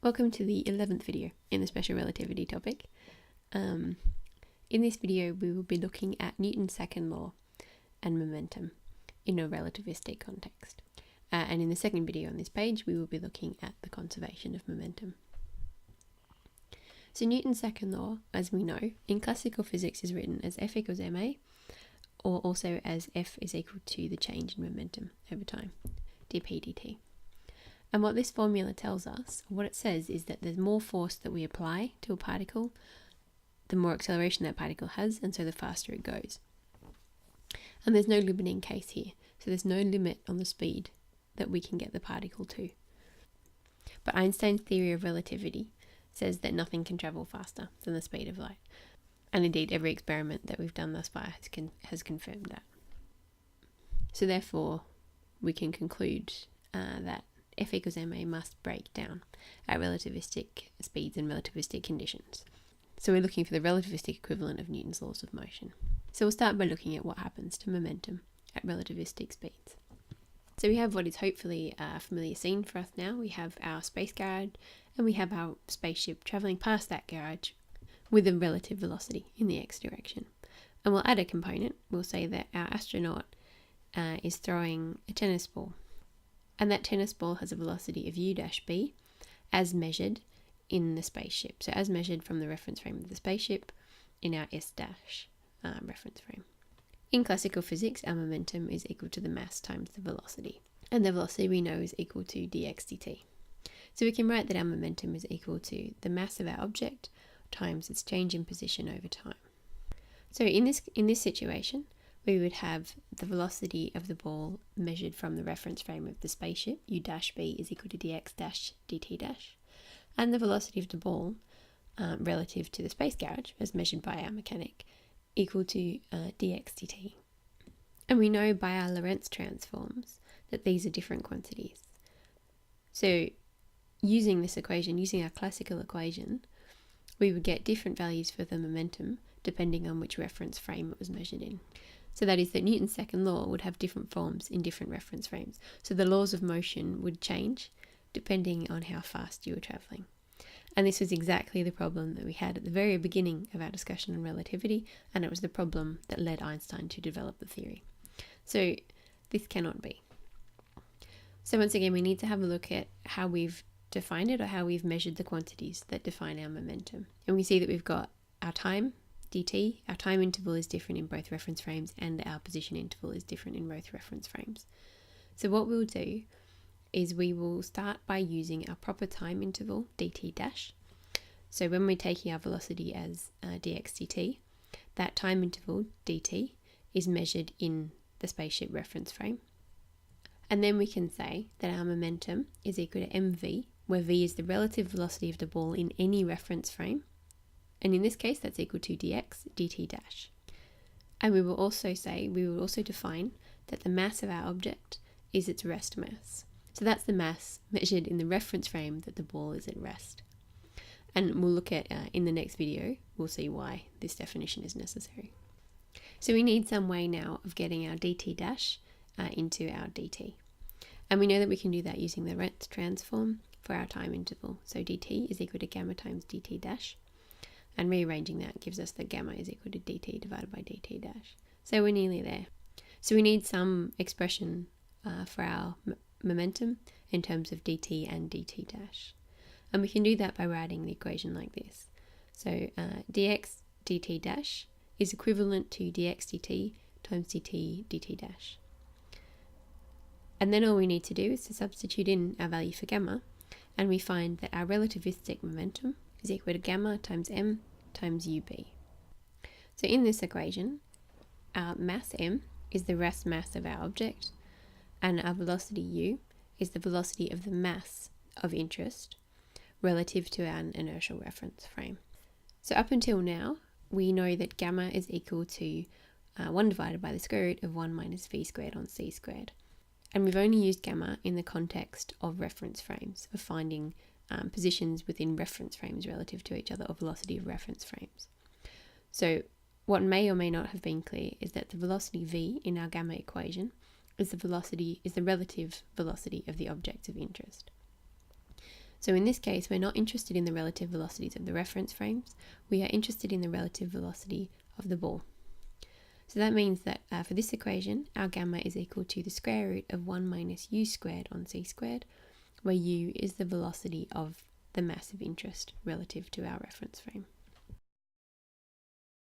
Welcome to the 11th video in the special relativity topic. In this video we will be looking at Newton's second law and momentum in a relativistic context. And in the second video on this page we will be looking at the conservation of momentum. So Newton's second law, as we know, in classical physics is written as F equals ma, or also as F is equal to the change in momentum over time, dp dt. And what this formula tells us, what it says, is that there's more force that we apply to a particle, the more acceleration that particle has, and so the faster it goes. And there's no limiting case here, so there's no limit on the speed that we can get the particle to. But Einstein's theory of relativity says that nothing can travel faster than the speed of light. And indeed, every experiment that we've done thus far has confirmed that. So therefore, we can conclude that F equals ma must break down at relativistic speeds and relativistic conditions. So we're looking for the relativistic equivalent of Newton's laws of motion. So we'll start by looking at what happens to momentum at relativistic speeds. So we have what is hopefully a familiar scene for us now. We have our space garage and we have our spaceship travelling past that garage with a relative velocity in the x direction. And we'll add a component. We'll say that our astronaut is throwing a tennis ball. And that tennis ball has a velocity of u-b as measured in the spaceship. So as measured from the reference frame of the spaceship in our s reference frame. In classical physics, our momentum is equal to the mass times the velocity. And the velocity we know is equal to dx dt. So we can write that our momentum is equal to the mass of our object times its change in position over time. So in this situation, we would have the velocity of the ball measured from the reference frame of the spaceship, u-b is equal to dx dt, and the velocity of the ball relative to the space garage, as measured by our mechanic, equal to dx dt. And we know by our Lorentz transforms that these are different quantities. So using this equation, using our classical equation, we would get different values for the momentum depending on which reference frame it was measured in. So that is that Newton's second law would have different forms in different reference frames. So the laws of motion would change depending on how fast you were travelling. And this was exactly the problem that we had at the very beginning of our discussion on relativity, and it was the problem that led Einstein to develop the theory. So this cannot be. So once again, we need to have a look at how we've defined it, or how we've measured the quantities that define our momentum. And we see that we've got our time, dt, our time interval is different in both reference frames, and our position interval is different in both reference frames. So what we'll do is we will start by using our proper time interval, dt dash. So when we're taking our velocity as dx dt, that time interval, dt, is measured in the spaceship reference frame. And then we can say that our momentum is equal to mv, where v is the relative velocity of the ball in any reference frame. And in this case, that's equal to dx dt dash. And we will also define that the mass of our object is its rest mass. So that's the mass measured in the reference frame that the ball is at rest. And we'll look at, in the next video, we'll see why this definition is necessary. So we need some way now of getting our dt dash into our dt. And we know that we can do that using the Lorentz transform for our time interval. So dt is equal to gamma times dt dash. And rearranging that gives us that gamma is equal to dt divided by dt dash. So we're nearly there. So we need some expression for our momentum in terms of dt and dt dash. And we can do that by writing the equation like this. So dx dt dash is equivalent to dx dt times dt dt dash. And then all we need to do is to substitute in our value for gamma, and we find that our relativistic momentum is equal to gamma times m times ub. So in this equation, our mass m is the rest mass of our object, and our velocity u is the velocity of the mass of interest relative to our inertial reference frame. So up until now, we know that gamma is equal to 1 divided by the square root of 1 minus v squared on c squared. And we've only used gamma in the context of reference frames, of finding positions within reference frames relative to each other, or velocity of reference frames. So what may or may not have been clear is that the velocity v in our gamma equation is the relative velocity of the object of interest. So in this case, we're not interested in the relative velocities of the reference frames. We are interested in the relative velocity of the ball. So that means that for this equation, our gamma is equal to the square root of 1 minus u squared on c squared, where u is the velocity of the mass of interest relative to our reference frame.